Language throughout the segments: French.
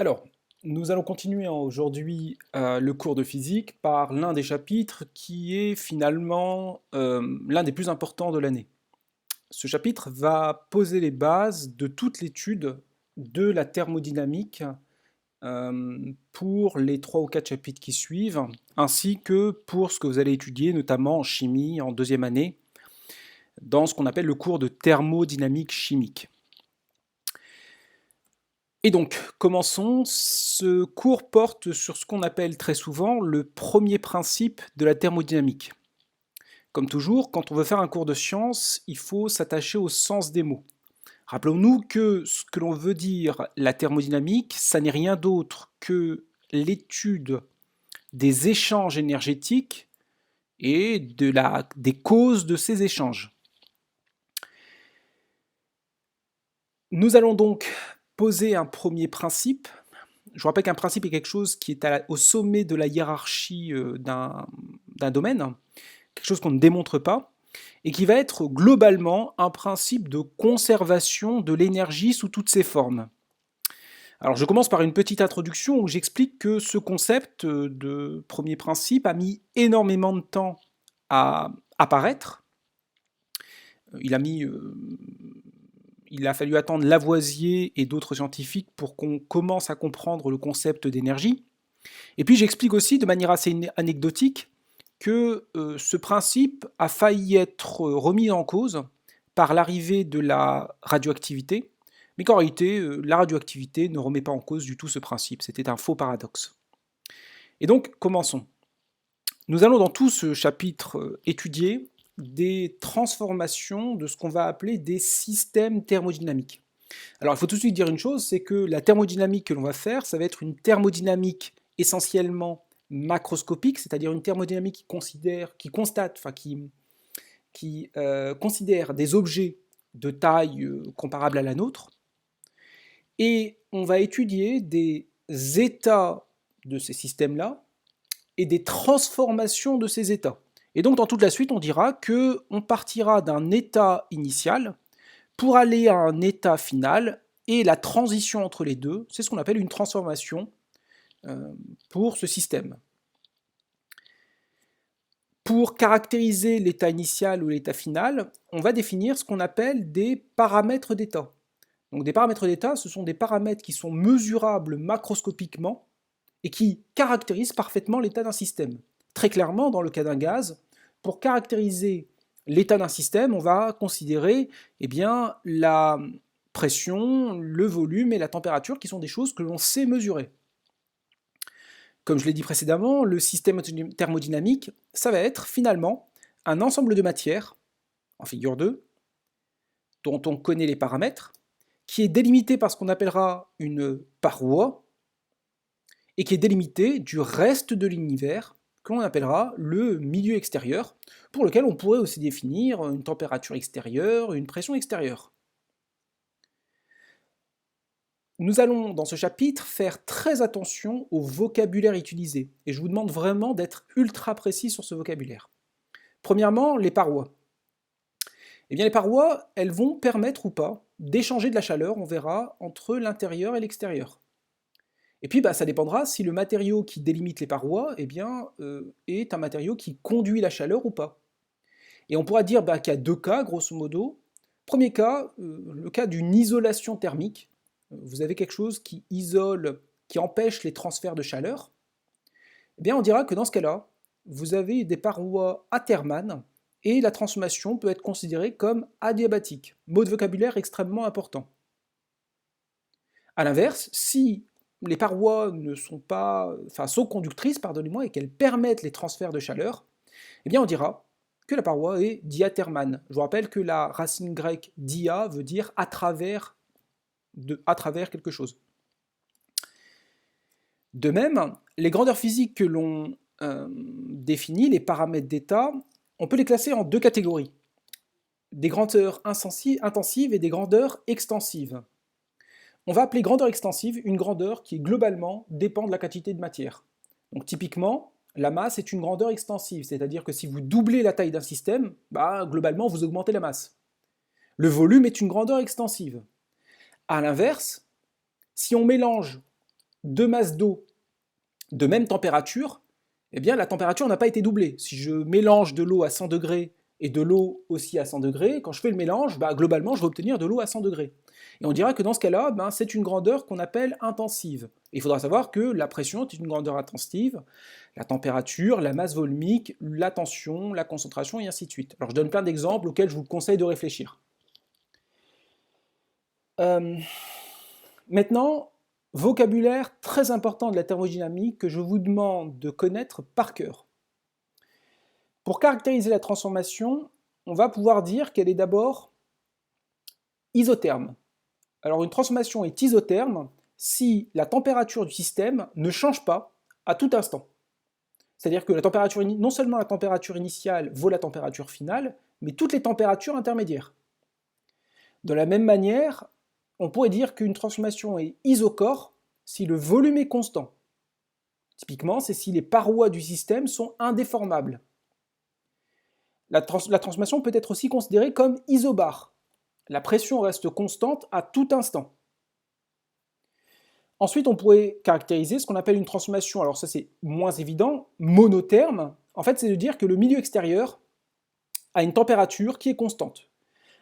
Alors, nous allons continuer aujourd'hui le cours de physique par l'un des chapitres qui est finalement l'un des plus importants de l'année. Ce chapitre va poser les bases de toute l'étude de la thermodynamique pour les 3 ou 4 chapitres qui suivent, ainsi que pour ce que vous allez étudier, notamment en chimie en deuxième année, dans ce qu'on appelle le cours de thermodynamique chimique. Et donc, commençons. Ce cours porte sur ce qu'on appelle très souvent le premier principe de la thermodynamique. Comme toujours, quand on veut faire un cours de science, il faut s'attacher au sens des mots. Rappelons-nous que ce que l'on veut dire la thermodynamique, ça n'est rien d'autre que l'étude des échanges énergétiques et des causes de ces échanges. Nous allons donc poser un premier principe. Je vous rappelle qu'un principe est quelque chose qui est au sommet de la hiérarchie d'un domaine, quelque chose qu'on ne démontre pas, et qui va être globalement un principe de conservation de l'énergie sous toutes ses formes. Alors je commence par une petite introduction où j'explique que ce concept de premier principe a mis énormément de temps à apparaître. Il a mis Il a fallu attendre Lavoisier et d'autres scientifiques pour qu'on commence à comprendre le concept d'énergie. Et puis j'explique aussi de manière assez anecdotique que ce principe a failli être remis en cause par l'arrivée de la radioactivité, mais qu'en réalité, la radioactivité ne remet pas en cause du tout ce principe. C'était un faux paradoxe. Et donc, commençons. Nous allons dans tout ce chapitre étudier des transformations de ce qu'on va appeler des systèmes thermodynamiques. Alors il faut tout de suite dire une chose, c'est que la thermodynamique que l'on va faire, ça va être une thermodynamique essentiellement macroscopique, c'est-à-dire une thermodynamique qui considère des objets de taille comparable à la nôtre, et on va étudier des états de ces systèmes-là et des transformations de ces états. Et donc dans toute la suite, on dira qu'on partira d'un état initial pour aller à un état final, et la transition entre les deux, c'est ce qu'on appelle une transformation pour ce système. Pour caractériser l'état initial ou l'état final, on va définir ce qu'on appelle des paramètres d'état. Donc des paramètres d'état, ce sont des paramètres qui sont mesurables macroscopiquement et qui caractérisent parfaitement l'état d'un système. Très clairement, dans le cas d'un gaz, pour caractériser l'état d'un système, on va considérer la pression, le volume et la température qui sont des choses que l'on sait mesurer. Comme je l'ai dit précédemment, le système thermodynamique, ça va être finalement un ensemble de matières, en figure 2, dont on connaît les paramètres, qui est délimité par ce qu'on appellera une paroi, et qui est délimité du reste de l'univers, que l'on appellera le milieu extérieur, pour lequel on pourrait aussi définir une température extérieure, une pression extérieure. Nous allons, dans ce chapitre, faire très attention au vocabulaire utilisé, et je vous demande vraiment d'être ultra précis sur ce vocabulaire. Premièrement, les parois. Eh bien, les parois, elles vont permettre ou pas d'échanger de la chaleur, on verra, entre l'intérieur et l'extérieur. Et puis, ça dépendra si le matériau qui délimite les parois est un matériau qui conduit la chaleur ou pas. Et on pourra dire qu'il y a deux cas, grosso modo. Premier cas, le cas d'une isolation thermique. Vous avez quelque chose qui isole, qui empêche les transferts de chaleur. Eh bien, on dira que dans ce cas-là, vous avez des parois athermanes et la transformation peut être considérée comme adiabatique. Mot de vocabulaire extrêmement important. A l'inverse, si les parois sont conductrices, pardonnez-moi, et qu'elles permettent les transferts de chaleur, eh bien on dira que la paroi est diathermane. Je vous rappelle que la racine grecque dia veut dire à travers quelque chose. De même, les grandeurs physiques que l'on définit, les paramètres d'état, on peut les classer en deux catégories. Des grandeurs intensives et des grandeurs extensives. On va appeler grandeur extensive une grandeur qui globalement dépend de la quantité de matière. Donc typiquement, la masse est une grandeur extensive, c'est-à-dire que si vous doublez la taille d'un système, globalement vous augmentez la masse. Le volume est une grandeur extensive. A l'inverse, si on mélange deux masses d'eau de même température, eh bien la température n'a pas été doublée. Si je mélange de l'eau à 100 degrés et de l'eau aussi à 100 degrés, quand je fais le mélange, globalement je vais obtenir de l'eau à 100 degrés. Et on dira que dans ce cas-là, c'est une grandeur qu'on appelle intensive. Et il faudra savoir que la pression est une grandeur intensive, la température, la masse volumique, la tension, la concentration, et ainsi de suite. Alors je donne plein d'exemples auxquels je vous conseille de réfléchir. Maintenant, vocabulaire très important de la thermodynamique que je vous demande de connaître par cœur. Pour caractériser la transformation, on va pouvoir dire qu'elle est d'abord isotherme. Alors une transformation est isotherme si la température du système ne change pas à tout instant. C'est-à-dire que non seulement la température initiale vaut la température finale, mais toutes les températures intermédiaires. De la même manière, on pourrait dire qu'une transformation est isochore si le volume est constant. Typiquement, c'est si les parois du système sont indéformables. La transformation peut être aussi considérée comme isobare. La pression reste constante à tout instant. Ensuite, on pourrait caractériser ce qu'on appelle une transformation, alors ça c'est moins évident, monotherme. En fait, c'est de dire que le milieu extérieur a une température qui est constante.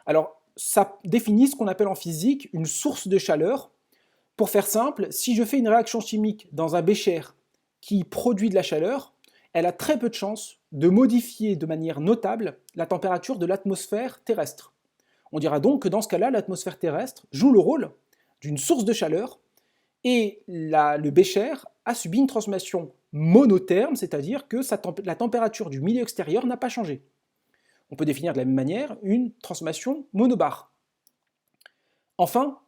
Alors, ça définit ce qu'on appelle en physique une source de chaleur. Pour faire simple, si je fais une réaction chimique dans un bécher qui produit de la chaleur, elle a très peu de chances de modifier de manière notable la température de l'atmosphère terrestre. On dira donc que dans ce cas-là, l'atmosphère terrestre joue le rôle d'une source de chaleur et le bécher a subi une transformation monotherme, c'est-à-dire que la température du milieu extérieur n'a pas changé. On peut définir de la même manière une transformation monobare. Enfin,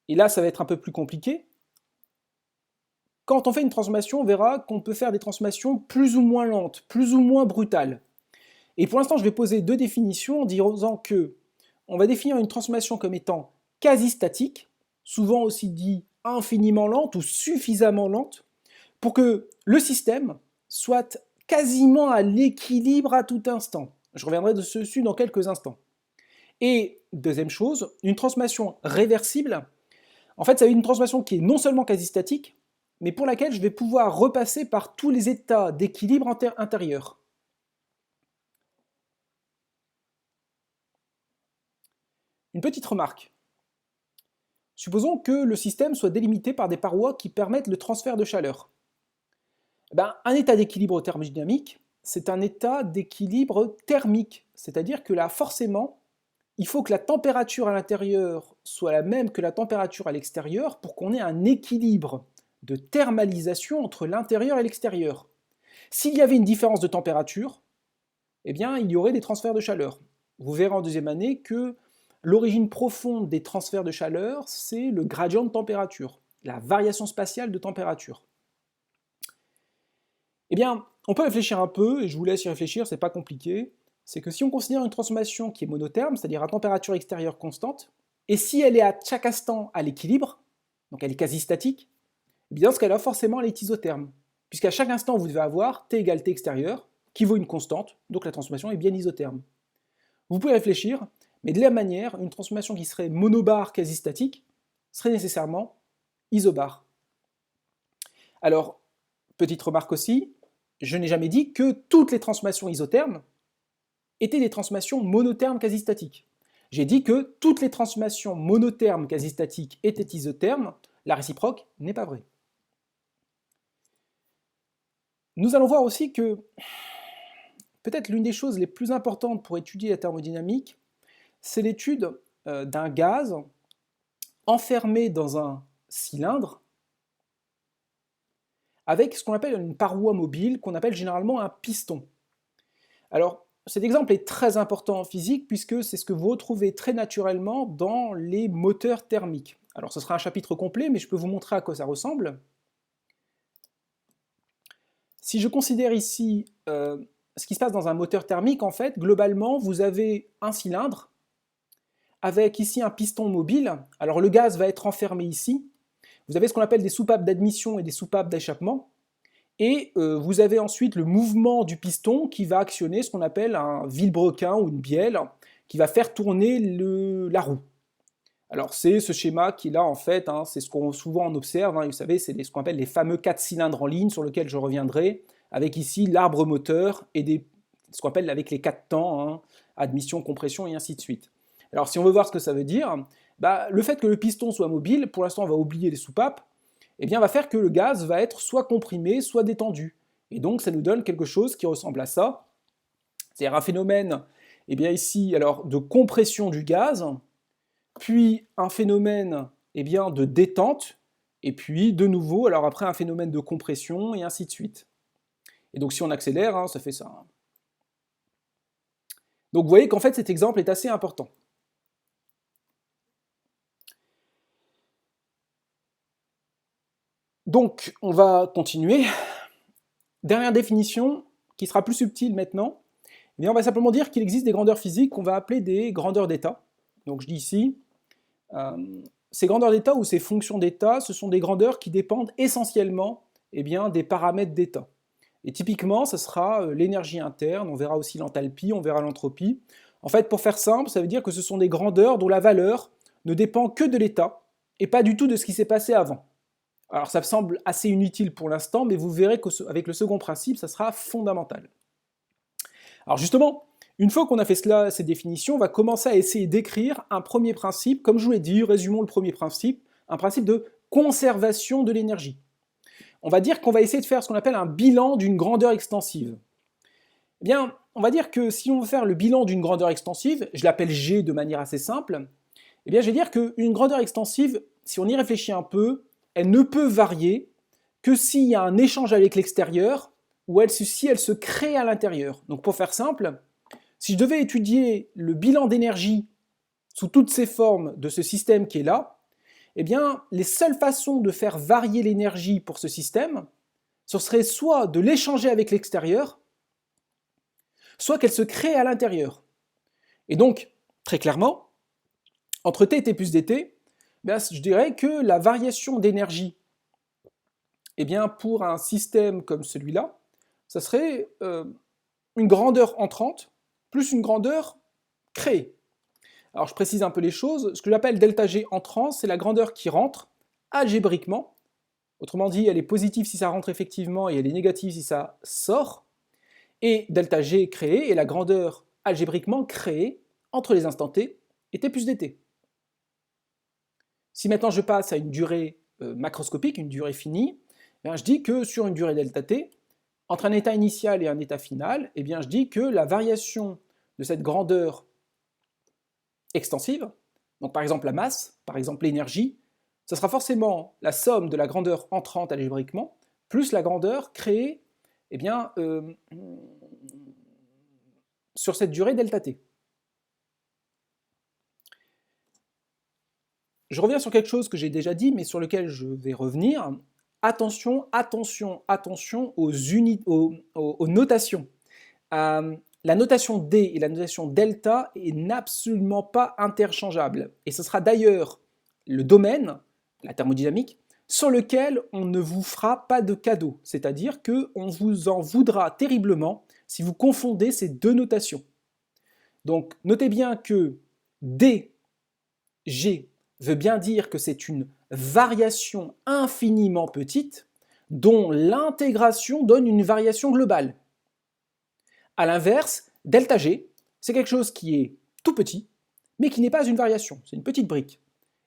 et là ça va être un peu plus compliqué, quand on fait une transformation, on verra qu'on peut faire des transformations plus ou moins lentes, plus ou moins brutales. Et pour l'instant, je vais poser deux définitions en disant que on va définir une transformation comme étant quasi-statique, souvent aussi dit infiniment lente ou suffisamment lente, pour que le système soit quasiment à l'équilibre à tout instant. Je reviendrai dessus dans quelques instants. Et deuxième chose, une transformation réversible, en fait, ça une transformation qui est non seulement quasi-statique, mais pour laquelle je vais pouvoir repasser par tous les états d'équilibre intérieur. Une petite remarque. Supposons que le système soit délimité par des parois qui permettent le transfert de chaleur. Un état d'équilibre thermodynamique, c'est un état d'équilibre thermique, c'est-à-dire que là, forcément, il faut que la température à l'intérieur soit la même que la température à l'extérieur pour qu'on ait un équilibre de thermalisation entre l'intérieur et l'extérieur. S'il y avait une différence de température, eh bien, il y aurait des transferts de chaleur. Vous verrez en deuxième année que l'origine profonde des transferts de chaleur, c'est le gradient de température, la variation spatiale de température. Eh bien, on peut réfléchir un peu, et je vous laisse y réfléchir, c'est pas compliqué. C'est que si on considère une transformation qui est monotherme, c'est-à-dire à température extérieure constante, et si elle est à chaque instant à l'équilibre, donc elle est quasi statique, eh bien dans ce cas-là, forcément, elle est isotherme. Puisqu'à chaque instant, vous devez avoir T égale T extérieur, qui vaut une constante, donc la transformation est bien isotherme. Vous pouvez réfléchir, mais de la même manière, une transformation qui serait monobare quasi statique serait nécessairement isobare. Alors, petite remarque aussi, je n'ai jamais dit que toutes les transformations isothermes étaient des transformations monothermes quasi-statiques. J'ai dit que toutes les transformations monothermes quasi-statiques étaient isothermes, la réciproque n'est pas vraie. Nous allons voir aussi que peut-être l'une des choses les plus importantes pour étudier la thermodynamique, c'est l'étude d'un gaz enfermé dans un cylindre avec ce qu'on appelle une paroi mobile, qu'on appelle généralement un piston. Alors, cet exemple est très important en physique puisque c'est ce que vous retrouvez très naturellement dans les moteurs thermiques. Alors, ce sera un chapitre complet, mais je peux vous montrer à quoi ça ressemble. Si je considère ici ce qui se passe dans un moteur thermique, en fait, globalement, vous avez un cylindre avec ici un piston mobile. Alors, le gaz va être enfermé ici. Vous avez ce qu'on appelle des soupapes d'admission et des soupapes d'échappement. Et vous avez ensuite le mouvement du piston qui va actionner ce qu'on appelle un vilebrequin ou une bielle, qui va faire tourner la roue. Alors c'est ce schéma qui là en fait, hein, c'est ce qu'on souvent on observe, hein, vous savez, c'est ce qu'on appelle les fameux 4 cylindres en ligne sur lesquels je reviendrai, avec ici l'arbre moteur et ce qu'on appelle avec les 4 temps, hein, admission, compression et ainsi de suite. Alors si on veut voir ce que ça veut dire, bah, le fait que le piston soit mobile, pour l'instant on va oublier les soupapes, eh bien va faire que le gaz va être soit comprimé, soit détendu. Et donc ça nous donne quelque chose qui ressemble à ça, c'est-à-dire un phénomène, eh bien ici, alors de compression du gaz, puis un phénomène eh bien, de détente, et puis de nouveau, alors après un phénomène de compression, et ainsi de suite. Et donc si on accélère, hein, ça fait ça. Hein. Donc vous voyez qu'en fait cet exemple est assez important. Donc on va continuer. Dernière définition, qui sera plus subtile maintenant, eh bien, on va simplement dire qu'il existe des grandeurs physiques qu'on va appeler des grandeurs d'état. Donc je dis ici, ces grandeurs d'état ou ces fonctions d'état, ce sont des grandeurs qui dépendent essentiellement eh bien, des paramètres d'état. Et typiquement, ce sera l'énergie interne, on verra aussi l'enthalpie, on verra l'entropie. En fait, pour faire simple, ça veut dire que ce sont des grandeurs dont la valeur ne dépend que de l'état et pas du tout de ce qui s'est passé avant. Alors ça semble assez inutile pour l'instant, mais vous verrez qu'avec le second principe, ça sera fondamental. Alors justement, une fois qu'on a fait cela, ces définitions, on va commencer à essayer d'écrire un premier principe. Comme je vous l'ai dit, résumons le premier principe, un principe de conservation de l'énergie. On va dire qu'on va essayer de faire ce qu'on appelle un bilan d'une grandeur extensive. Eh bien, on va dire que si on veut faire le bilan d'une grandeur extensive, je l'appelle G de manière assez simple, eh bien je vais dire qu'une grandeur extensive, si on y réfléchit un peu, elle ne peut varier que s'il y a un échange avec l'extérieur ou si elle se crée à l'intérieur. Donc pour faire simple, si je devais étudier le bilan d'énergie sous toutes ses formes de ce système qui est là, eh bien, les seules façons de faire varier l'énergie pour ce système, ce serait soit de l'échanger avec l'extérieur, soit qu'elle se crée à l'intérieur. Et donc, très clairement, entre T et T plus dt, je dirais que la variation d'énergie eh bien, pour un système comme celui-là, ça serait une grandeur entrante plus une grandeur créée. Alors je précise un peu les choses, ce que j'appelle delta G entrant, c'est la grandeur qui rentre algébriquement, autrement dit elle est positive si ça rentre effectivement et elle est négative si ça sort, et delta G créée est la grandeur algébriquement créée entre les instants t et t plus dt. Si maintenant je passe à une durée macroscopique, une durée finie, eh je dis que sur une durée delta t, entre un état initial et un état final, eh bien je dis que la variation de cette grandeur extensive, donc par exemple la masse, par exemple l'énergie, ce sera forcément la somme de la grandeur entrante algébriquement, plus la grandeur créée eh bien, sur cette durée delta t. Je reviens sur quelque chose que j'ai déjà dit, mais sur lequel je vais revenir. Attention, attention, attention aux notations. La notation D et la notation delta est absolument pas interchangeable. Et ce sera d'ailleurs le domaine, la thermodynamique, sur lequel on ne vous fera pas de cadeau. C'est-à-dire qu'on vous en voudra terriblement si vous confondez ces deux notations. Donc notez bien que D, G, veut bien dire que c'est une variation infiniment petite dont l'intégration donne une variation globale. A l'inverse, delta G, c'est quelque chose qui est tout petit, mais qui n'est pas une variation, c'est une petite brique,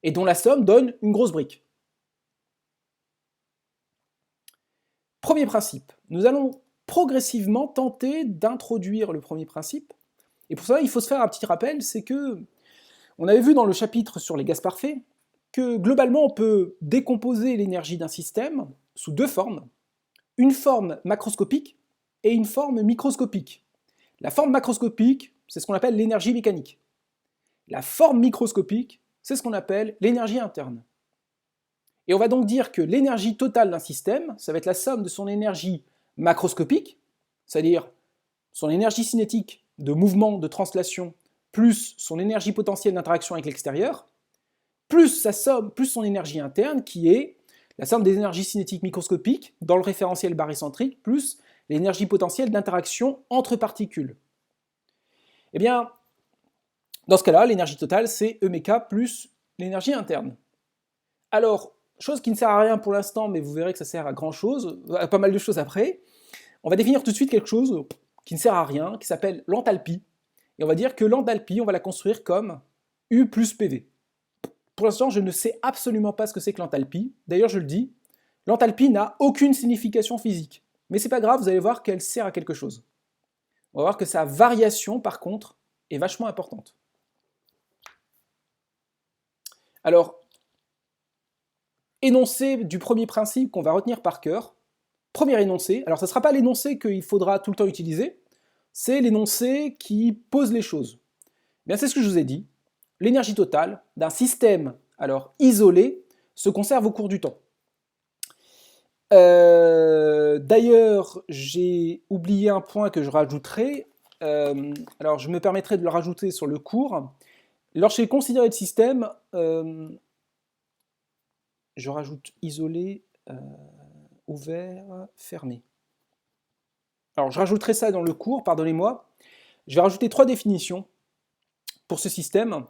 et dont la somme donne une grosse brique. Premier principe, nous allons progressivement tenter d'introduire le premier principe, et pour ça il faut se faire un petit rappel, c'est que on avait vu dans le chapitre sur les gaz parfaits que globalement on peut décomposer l'énergie d'un système sous deux formes, une forme macroscopique et une forme microscopique. La forme macroscopique, c'est ce qu'on appelle l'énergie mécanique. La forme microscopique, c'est ce qu'on appelle l'énergie interne. Et on va donc dire que l'énergie totale d'un système, ça va être la somme de son énergie macroscopique, c'est-à-dire son énergie cinétique de mouvement, de translation, plus son énergie potentielle d'interaction avec l'extérieur, plus sa somme, plus son énergie interne, qui est la somme des énergies cinétiques microscopiques dans le référentiel barycentrique, plus l'énergie potentielle d'interaction entre particules. Eh bien, dans ce cas-là, l'énergie totale, c'est E méca plus l'énergie interne. Alors, chose qui ne sert à rien pour l'instant, mais vous verrez que ça sert à grand chose, à pas mal de choses après, on va définir tout de suite quelque chose qui ne sert à rien, qui s'appelle l'enthalpie. Et on va dire que l'enthalpie, on va la construire comme U plus PV. Pour l'instant, je ne sais absolument pas ce que c'est que l'enthalpie. D'ailleurs, je le dis, l'enthalpie n'a aucune signification physique. Mais c'est pas grave, vous allez voir qu'elle sert à quelque chose. On va voir que sa variation, par contre, est vachement importante. Alors, énoncé du premier principe qu'on va retenir par cœur. Premier énoncé, alors ce ne sera pas l'énoncé qu'il faudra tout le temps utiliser, c'est l'énoncé qui pose les choses. Bien, c'est ce que je vous ai dit. L'énergie totale d'un système alors isolé se conserve au cours du temps. D'ailleurs, j'ai oublié un point que je rajouterai. Alors, je me permettrai de le rajouter sur le cours. Lorsque j'ai considéré le système, je rajoute isolé, ouvert, fermé. Alors, je rajouterai ça dans le cours, pardonnez-moi. Je vais rajouter 3 définitions pour ce système.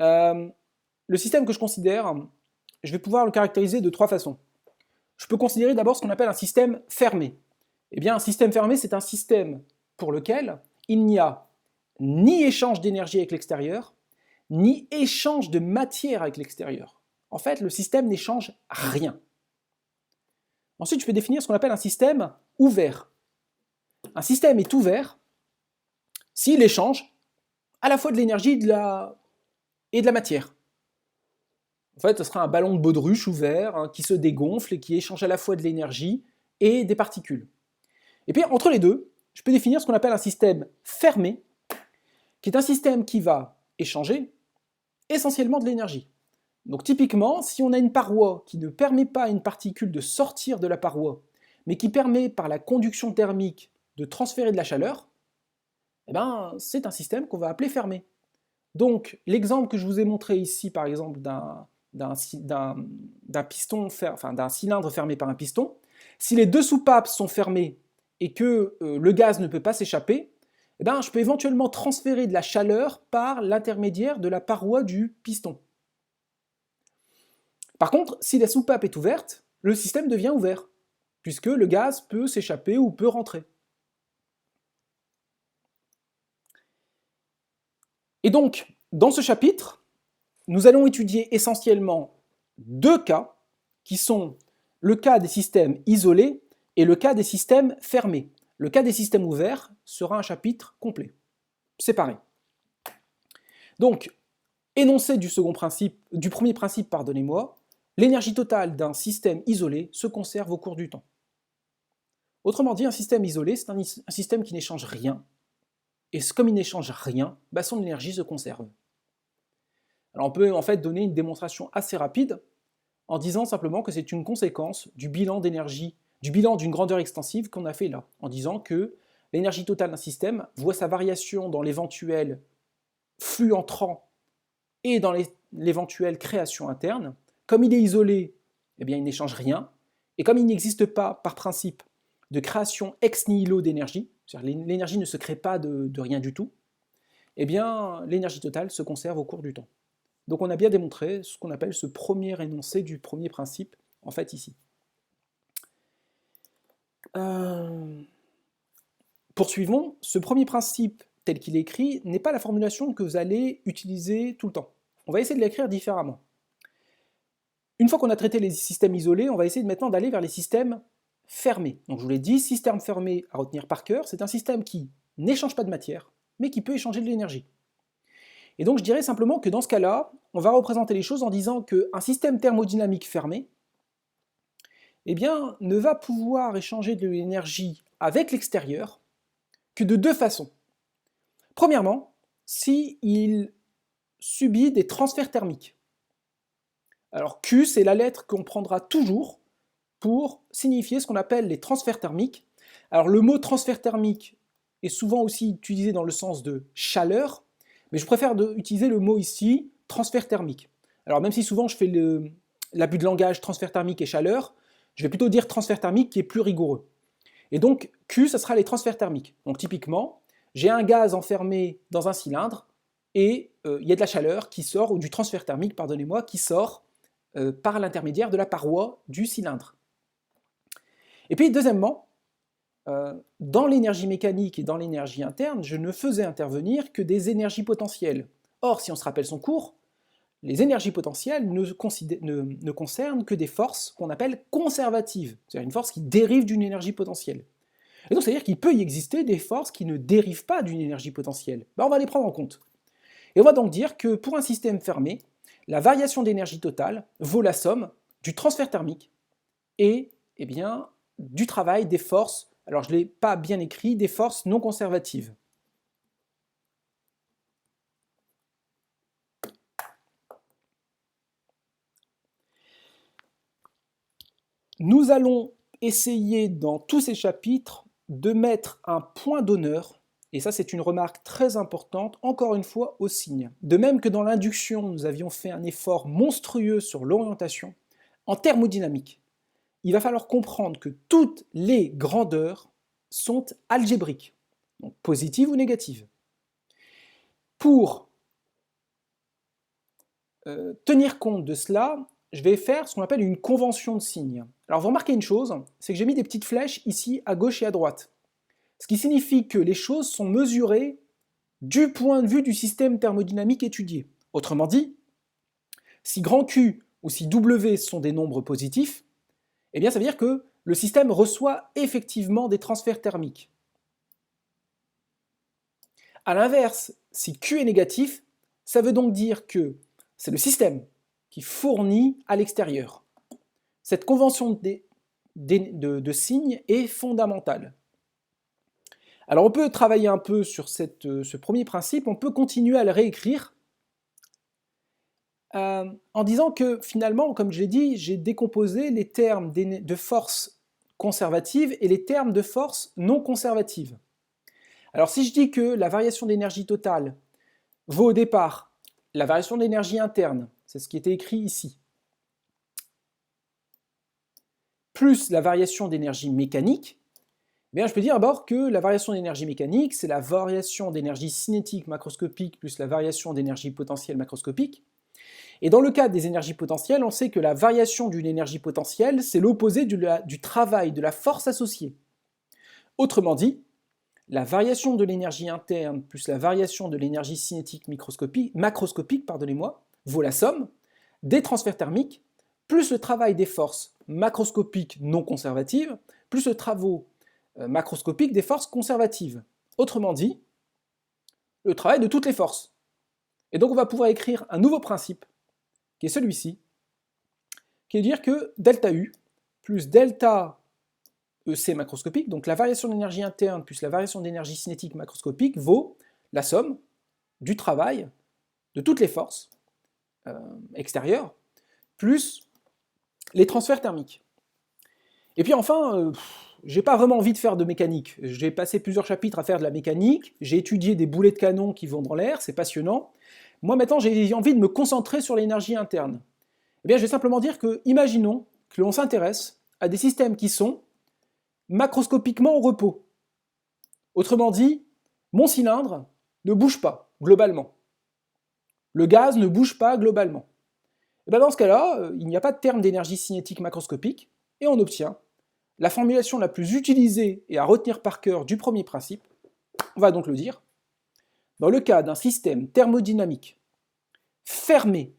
Le système que je considère, je vais pouvoir le caractériser de 3 façons. Je peux considérer d'abord ce qu'on appelle un système fermé. Eh bien, un système fermé, c'est un système pour lequel il n'y a ni échange d'énergie avec l'extérieur, ni échange de matière avec l'extérieur. En fait, le système n'échange rien. Ensuite, je peux définir ce qu'on appelle un système ouvert. Un système est ouvert s'il échange à la fois de l'énergie et de la matière. En fait, ce sera un ballon de baudruche ouvert qui se dégonfle et qui échange à la fois de l'énergie et des particules. Et puis, entre les deux, je peux définir ce qu'on appelle un système fermé, qui est un système qui va échanger essentiellement de l'énergie. Donc typiquement, si on a une paroi qui ne permet pas à une particule de sortir de la paroi, mais qui permet par la conduction thermique de transférer de la chaleur, eh ben, c'est un système qu'on va appeler fermé. Donc l'exemple que je vous ai montré ici, par exemple, d'un cylindre fermé par un piston, si les deux soupapes sont fermées et que le gaz ne peut pas s'échapper, eh ben, je peux éventuellement transférer de la chaleur par l'intermédiaire de la paroi du piston. Par contre, si la soupape est ouverte, le système devient ouvert, puisque le gaz peut s'échapper ou peut rentrer. Et donc, dans ce chapitre, nous allons étudier essentiellement 2 cas, qui sont le cas des systèmes isolés et le cas des systèmes fermés. Le cas des systèmes ouverts sera un chapitre complet, séparé. Donc, énoncé du premier principe, pardonnez-moi, l'énergie totale d'un système isolé se conserve au cours du temps. Autrement dit, un système isolé, c'est un système qui n'échange rien. Et comme il n'échange rien, son énergie se conserve. Alors on peut en fait donner une démonstration assez rapide en disant simplement que c'est une conséquence du bilan d'énergie, du bilan d'une grandeur extensive qu'on a fait là, en disant que l'énergie totale d'un système voit sa variation dans l'éventuel flux entrant et dans l'éventuelle création interne. Comme il est isolé, eh bien, il n'échange rien. Et comme il n'existe pas, par principe, de création ex nihilo d'énergie, c'est-à-dire l'énergie ne se crée pas de rien du tout, eh bien, l'énergie totale se conserve au cours du temps. Donc on a bien démontré ce qu'on appelle ce premier énoncé du premier principe, en fait, ici. Poursuivons, ce premier principe, tel qu'il est écrit, n'est pas la formulation que vous allez utiliser tout le temps. On va essayer de l'écrire différemment. Une fois qu'on a traité les systèmes isolés, on va essayer maintenant d'aller vers les systèmes fermés. Donc je vous l'ai dit, système fermé à retenir par cœur, c'est un système qui n'échange pas de matière, mais qui peut échanger de l'énergie. Et donc je dirais simplement que dans ce cas-là, on va représenter les choses en disant qu'un système thermodynamique fermé, eh bien, ne va pouvoir échanger de l'énergie avec l'extérieur que de 2 façons. Premièrement, s'il subit des transferts thermiques. Alors Q, c'est la lettre qu'on prendra toujours pour signifier ce qu'on appelle les transferts thermiques. Alors le mot transfert thermique est souvent aussi utilisé dans le sens de chaleur, mais je préfère utiliser le mot ici, transfert thermique. Alors même si souvent je fais l'abus de langage transfert thermique et chaleur, je vais plutôt dire transfert thermique qui est plus rigoureux. Et donc Q, ce sera les transferts thermiques. Donc typiquement, j'ai un gaz enfermé dans un cylindre et il y a de la chaleur qui sort, ou du transfert thermique, pardonnez-moi, qui sort par l'intermédiaire de la paroi du cylindre. Et puis, deuxièmement, dans l'énergie mécanique et dans l'énergie interne, je ne faisais intervenir que des énergies potentielles. Or, si on se rappelle son cours, les énergies potentielles ne concernent que des forces qu'on appelle conservatives, c'est-à-dire une force qui dérive d'une énergie potentielle. Et donc, c'est-à-dire qu'il peut y exister des forces qui ne dérivent pas d'une énergie potentielle. Ben, on va les prendre en compte. Et on va donc dire que pour un système fermé, la variation d'énergie totale vaut la somme du transfert thermique et eh bien, du travail des forces, alors je ne l'ai pas bien écrit, des forces non conservatives. Nous allons essayer dans tous ces chapitres de mettre un point d'honneur, et ça c'est une remarque très importante, encore une fois au signe. De même que dans l'induction, nous avions fait un effort monstrueux sur l'orientation, en thermodynamique, il va falloir comprendre que toutes les grandeurs sont algébriques, donc positives ou négatives. Pour tenir compte de cela, je vais faire ce qu'on appelle une convention de signes. Alors vous remarquez une chose, c'est que j'ai mis des petites flèches ici à gauche et à droite. Ce qui signifie que les choses sont mesurées du point de vue du système thermodynamique étudié. Autrement dit, si grand Q ou si W sont des nombres positifs, eh bien ça veut dire que le système reçoit effectivement des transferts thermiques. A l'inverse, si Q est négatif, ça veut donc dire que c'est le système qui fournit à l'extérieur. Cette convention de signes est fondamentale. Alors on peut travailler un peu sur ce premier principe, on peut continuer à le réécrire en disant que finalement, comme je l'ai dit, j'ai décomposé les termes de force conservative et les termes de force non conservative. Alors si je dis que la variation d'énergie totale vaut au départ la variation d'énergie interne, c'est ce qui était écrit ici, plus la variation d'énergie mécanique, eh bien, je peux dire d'abord que la variation d'énergie mécanique, c'est la variation d'énergie cinétique macroscopique plus la variation d'énergie potentielle macroscopique. Et dans le cas des énergies potentielles, on sait que la variation d'une énergie potentielle, c'est l'opposé du travail, de la force associée. Autrement dit, la variation de l'énergie interne plus la variation de l'énergie cinétique macroscopique vaut la somme des transferts thermiques plus le travail des forces macroscopiques non conservatives plus le travail macroscopique des forces conservatives. Autrement dit, le travail de toutes les forces. Et donc on va pouvoir écrire un nouveau principe, qui est celui-ci, qui est de dire que delta U plus delta EC macroscopique, donc la variation d'énergie interne plus la variation d'énergie cinétique macroscopique, vaut la somme du travail de toutes les forces extérieures, plus les transferts thermiques. Et puis enfin, j'ai pas vraiment envie de faire de mécanique. J'ai passé plusieurs chapitres à faire de la mécanique, j'ai étudié des boulets de canon qui vont dans l'air, c'est passionnant. Moi maintenant j'ai envie de me concentrer sur l'énergie interne. Eh bien je vais simplement dire que, imaginons que l'on s'intéresse à des systèmes qui sont macroscopiquement au repos. Autrement dit, mon cylindre ne bouge pas, globalement. Le gaz ne bouge pas globalement. Et bien dans ce cas-là, il n'y a pas de terme d'énergie cinétique macroscopique, et on obtient la formulation la plus utilisée et à retenir par cœur du premier principe. On va donc le dire. Dans le cas d'un système thermodynamique fermé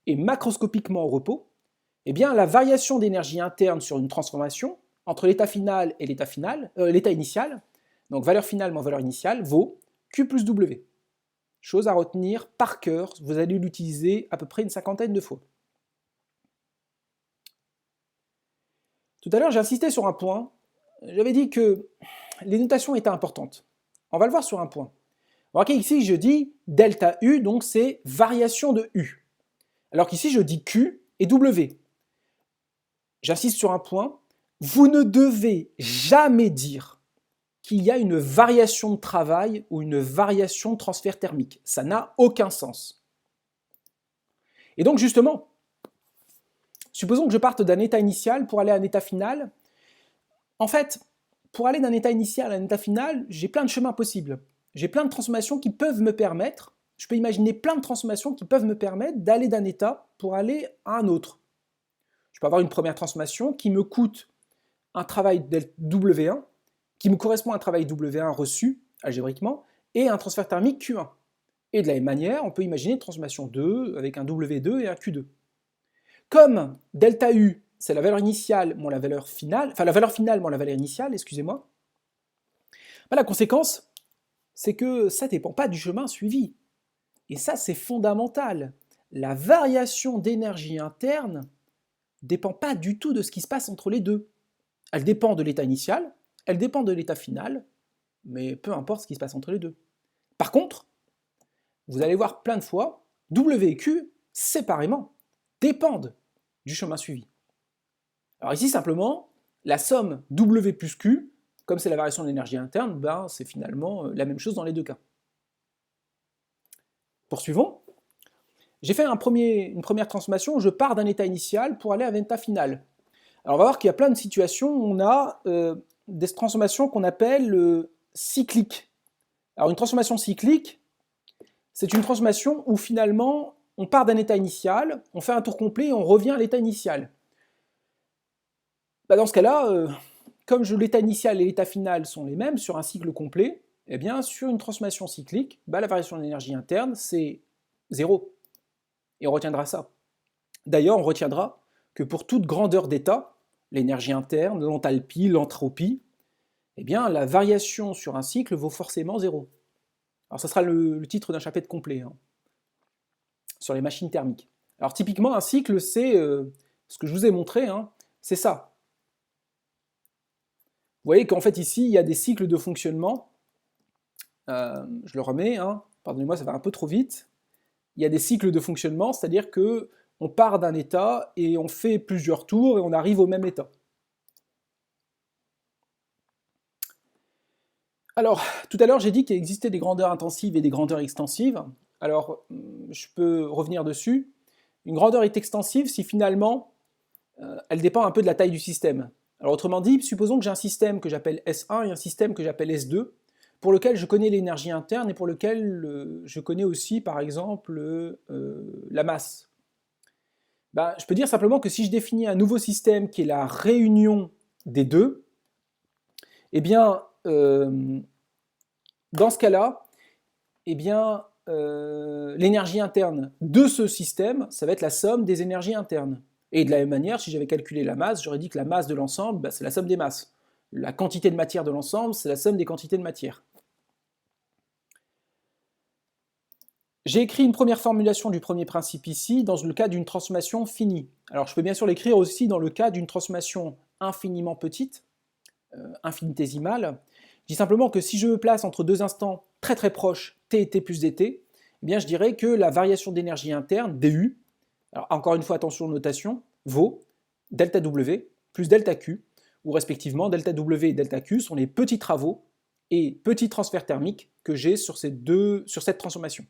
et macroscopiquement au repos, eh bien la variation d'énergie interne sur une transformation entre l'état final et l'état initial, donc valeur finale moins valeur initiale, vaut Q plus W. Chose à retenir par cœur, vous allez l'utiliser à peu près une cinquantaine de fois. Tout à l'heure, j'ai insisté sur un point. J'avais dit que les notations étaient importantes. On va le voir sur un point. Remarquez ici, je dis delta U, donc c'est variation de U. Alors qu'ici, je dis Q et W. J'insiste sur un point. Vous ne devez jamais dire qu'il y a une variation de travail ou une variation de transfert thermique. Ça n'a aucun sens. Et donc justement, supposons que je parte d'un état initial pour aller à un état final. En fait, pour aller d'un état initial à un état final, j'ai plein de chemins possibles. J'ai plein de transformations qui peuvent me permettre, je peux imaginer plein de transformations qui peuvent me permettre d'aller d'un état pour aller à un autre. Je peux avoir une première transformation qui me coûte un travail W1, qui me correspond à un travail W1 reçu algébriquement, et un transfert thermique Q1. Et de la même manière, on peut imaginer une transformation 2 avec un W2 et un Q2. Comme delta U, c'est la valeur initiale moins la valeur finale, enfin la valeur finale moins la valeur initiale, excusez-moi, la conséquence, c'est que ça ne dépend pas du chemin suivi. Et ça, c'est fondamental. La variation d'énergie interne ne dépend pas du tout de ce qui se passe entre les deux. Elle dépend de l'état initial, elle dépend de l'état final, mais peu importe ce qui se passe entre les deux. Par contre, vous allez voir plein de fois, W et Q, séparément, dépendent du chemin suivi. Alors ici, simplement, la somme W plus Q, comme c'est la variation de l'énergie interne, ben, c'est finalement la même chose dans les deux cas. Poursuivons. J'ai fait une première transformation, je pars d'un état initial pour aller à un état final. Alors on va voir qu'il y a plein de situations où on a des transformations qu'on appelle cycliques. Alors une transformation cyclique, c'est une transformation où finalement on part d'un état initial, on fait un tour complet et on revient à l'état initial. Dans ce cas-là, comme l'état initial et l'état final sont les mêmes sur un cycle complet, eh bien sur une transformation cyclique, la variation de l'énergie interne c'est 0. Et on retiendra ça. D'ailleurs, on retiendra que pour toute grandeur d'état, l'énergie interne, l'enthalpie, l'entropie, eh bien la variation sur un cycle vaut forcément 0. Alors ça sera le titre d'un chapitre complet, sur les machines thermiques. Alors typiquement, un cycle, c'est ce que je vous ai montré, c'est ça. Vous voyez qu'en fait ici, il y a des cycles de fonctionnement. Je le remets, pardonnez-moi, ça va un peu trop vite. Il y a des cycles de fonctionnement, c'est-à-dire qu'on part d'un état et on fait plusieurs tours et on arrive au même état. Alors, tout à l'heure, j'ai dit qu'il existait des grandeurs intensives et des grandeurs extensives. Alors, je peux revenir dessus. Une grandeur est extensive si finalement, elle dépend un peu de la taille du système. Alors, autrement dit, supposons que j'ai un système que j'appelle S1 et un système que j'appelle S2, pour lequel je connais l'énergie interne et pour lequel je connais aussi, par exemple, la masse. Je peux dire simplement que si je définis un nouveau système qui est la réunion des deux, eh bien, dans ce cas-là, eh bien, l'énergie interne de ce système, ça va être la somme des énergies internes. Et de la même manière, si j'avais calculé la masse, j'aurais dit que la masse de l'ensemble, c'est la somme des masses. La quantité de matière de l'ensemble, c'est la somme des quantités de matière. J'ai écrit une première formulation du premier principe ici dans le cas d'une transformation finie. Alors je peux bien sûr l'écrire aussi dans le cas d'une transformation infiniment petite, infinitésimale. Je dis simplement que si je me place entre deux instants très très proches, t et t plus dt, eh bien je dirais que la variation d'énergie interne, du, alors encore une fois attention aux notations, vaut delta W plus delta Q, où respectivement delta W et delta Q sont les petits travaux et petits transferts thermiques que j'ai sur cette transformation.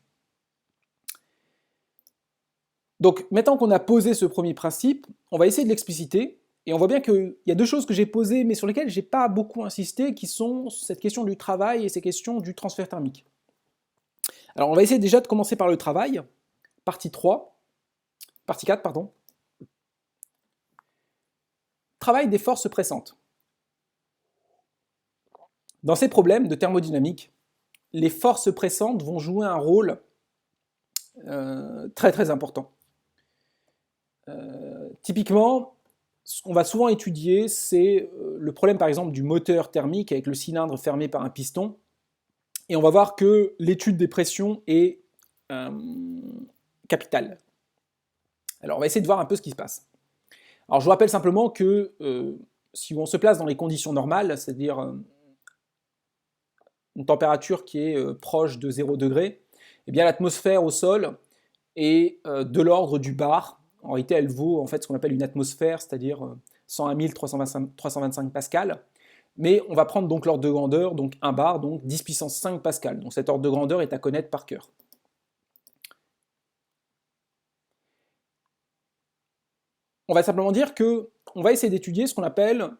Donc maintenant qu'on a posé ce premier principe, on va essayer de l'expliciter, et on voit bien qu'il y a deux choses que j'ai posées, mais sur lesquelles je n'ai pas beaucoup insisté, qui sont cette question du travail et ces questions du transfert thermique. Alors on va essayer déjà de commencer par le travail, partie 4, pardon. Travail des forces pressantes. Dans ces problèmes de thermodynamique, les forces pressantes vont jouer un rôle très très important. Typiquement, ce qu'on va souvent étudier, c'est le problème par exemple du moteur thermique avec le cylindre fermé par un piston. Et on va voir que l'étude des pressions est capitale. Alors on va essayer de voir un peu ce qui se passe. Alors je vous rappelle simplement que si on se place dans les conditions normales, c'est-à-dire une température qui est proche de 0 degré, eh bien l'atmosphère au sol est de l'ordre du bar. En réalité, elle vaut en fait ce qu'on appelle une atmosphère, c'est-à-dire 101 325 pascal. Mais on va prendre donc l'ordre de grandeur, donc 1 bar, donc 10 puissance 5 pascal. Donc cet ordre de grandeur est à connaître par cœur. On va simplement dire que on va essayer d'étudier ce qu'on appelle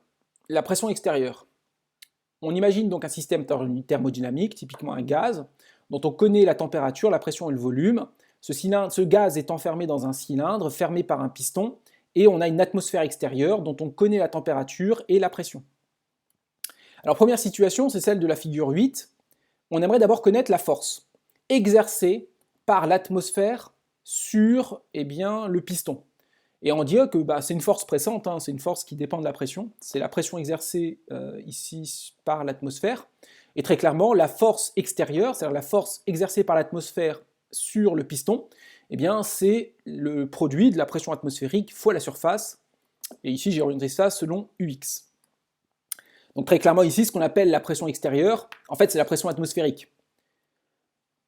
la pression extérieure. On imagine donc un système thermodynamique, typiquement un gaz, dont on connaît la température, la pression et le volume. Ce gaz est enfermé dans un cylindre fermé par un piston, et on a une atmosphère extérieure dont on connaît la température et la pression. Alors première situation, c'est celle de la figure 8. On aimerait d'abord connaître la force exercée par l'atmosphère sur le piston. Et on dit que c'est une force pressante, c'est une force qui dépend de la pression. C'est la pression exercée ici par l'atmosphère. Et très clairement, la force extérieure, c'est-à-dire la force exercée par l'atmosphère sur le piston, c'est le produit de la pression atmosphérique fois la surface. Et ici, j'ai orienté ça selon UX. Donc très clairement ici, ce qu'on appelle la pression extérieure, en fait c'est la pression atmosphérique.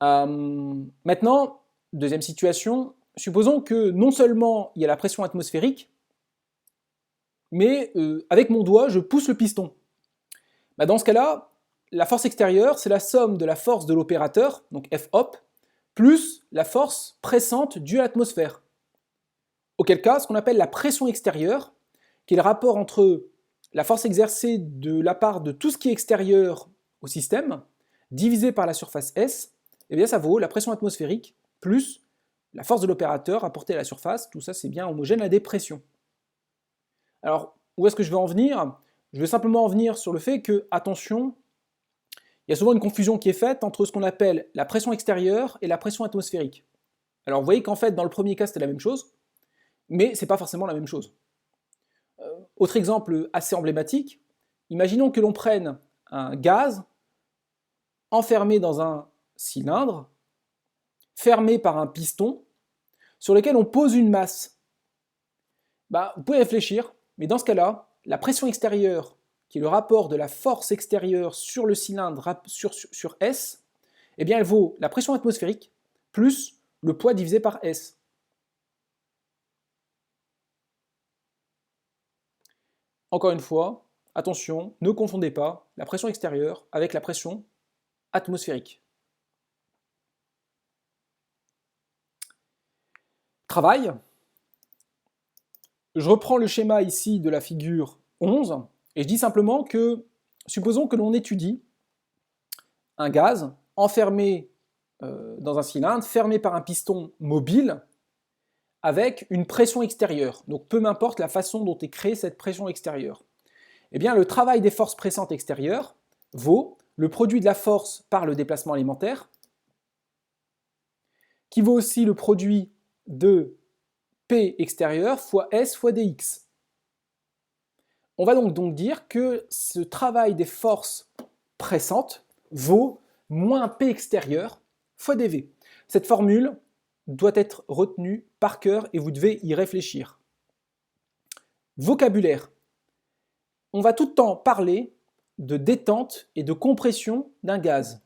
Maintenant, deuxième situation, supposons que non seulement il y a la pression atmosphérique, mais avec mon doigt, je pousse le piston. Dans ce cas-là, la force extérieure, c'est la somme de la force de l'opérateur, donc F-op, plus la force pressante due à l'atmosphère. Auquel cas, ce qu'on appelle la pression extérieure, qui est le rapport entre la force exercée de la part de tout ce qui est extérieur au système, divisé par la surface S, ça vaut la pression atmosphérique plus la force de l'opérateur apportée à la surface. Tout ça, c'est bien homogène à des pressions. Alors, où est-ce que je vais en venir? Je vais simplement en venir sur le fait que, attention, il y a souvent une confusion qui est faite entre ce qu'on appelle la pression extérieure et la pression atmosphérique. Alors, vous voyez qu'en fait, dans le premier cas, c'était la même chose, mais c'est pas forcément la même chose. Autre exemple assez emblématique, imaginons que l'on prenne un gaz enfermé dans un cylindre, fermé par un piston, sur lequel on pose une masse. Vous pouvez réfléchir, mais dans ce cas-là, la pression extérieure, qui est le rapport de la force extérieure sur le cylindre sur S, elle vaut la pression atmosphérique plus le poids divisé par S. Encore une fois, attention, ne confondez pas la pression extérieure avec la pression atmosphérique. Travail. Je reprends le schéma ici de la figure 11 et je dis simplement que, supposons que l'on étudie un gaz enfermé dans un cylindre, fermé par un piston mobile, avec une pression extérieure. Donc peu m'importe la façon dont est créée cette pression extérieure. Le travail des forces pressantes extérieures vaut le produit de la force par le déplacement élémentaire, qui vaut aussi le produit de P extérieur fois S fois dx. On va donc dire que ce travail des forces pressantes vaut moins P extérieur fois dv. Cette formule doit être retenue par cœur et vous devez y réfléchir. Vocabulaire. On va tout le temps parler de détente et de compression d'un gaz.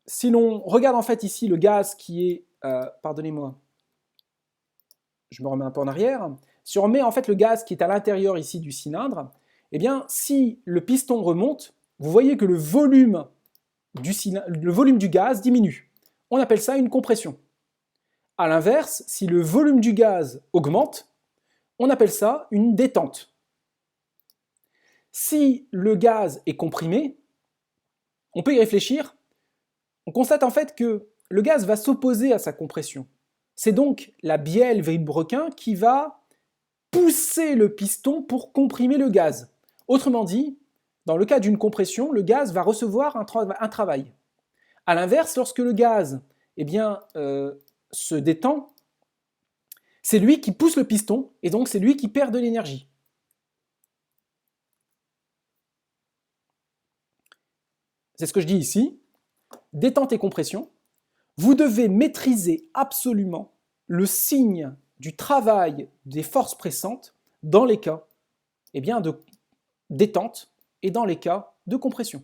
Si l'on regarde en fait ici le gaz qui est, pardonnez-moi, je me remets un peu en arrière, si on remet en fait le gaz qui est à l'intérieur ici du cylindre, si le piston remonte, vous voyez que le volume du gaz diminue. On appelle ça une compression. A l'inverse, si le volume du gaz augmente, on appelle ça une détente. Si le gaz est comprimé, on peut y réfléchir, on constate en fait que le gaz va s'opposer à sa compression. C'est donc la bielle Vibrequin qui va pousser le piston pour comprimer le gaz. Autrement dit, dans le cas d'une compression, le gaz va recevoir un travail. A l'inverse, lorsque le gaz se détend, c'est lui qui pousse le piston et donc c'est lui qui perd de l'énergie. C'est ce que je dis ici. Détente et compression. Vous devez maîtriser absolument le signe du travail des forces pressantes dans les cas de détente et dans les cas de compression.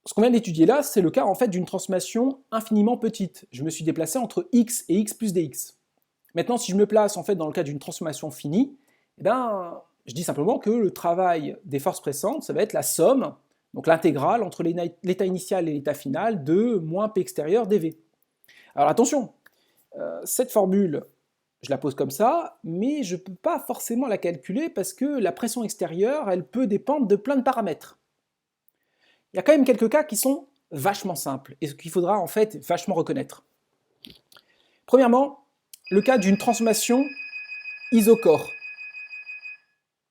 Ce qu'on vient d'étudier là, c'est le cas en fait d'une transformation infiniment petite. Je me suis déplacé entre x et x plus dx. Maintenant, si je me place en fait dans le cas d'une transformation finie, je dis simplement que le travail des forces pressantes, ça va être la somme, donc l'intégrale entre l'état initial et l'état final de moins P extérieur dV. Alors attention, cette formule, je la pose comme ça, mais je ne peux pas forcément la calculer parce que la pression extérieure, elle peut dépendre de plein de paramètres. Il y a quand même quelques cas qui sont vachement simples et qu'il faudra en fait vachement reconnaître. Premièrement, le cas d'une transformation isocore.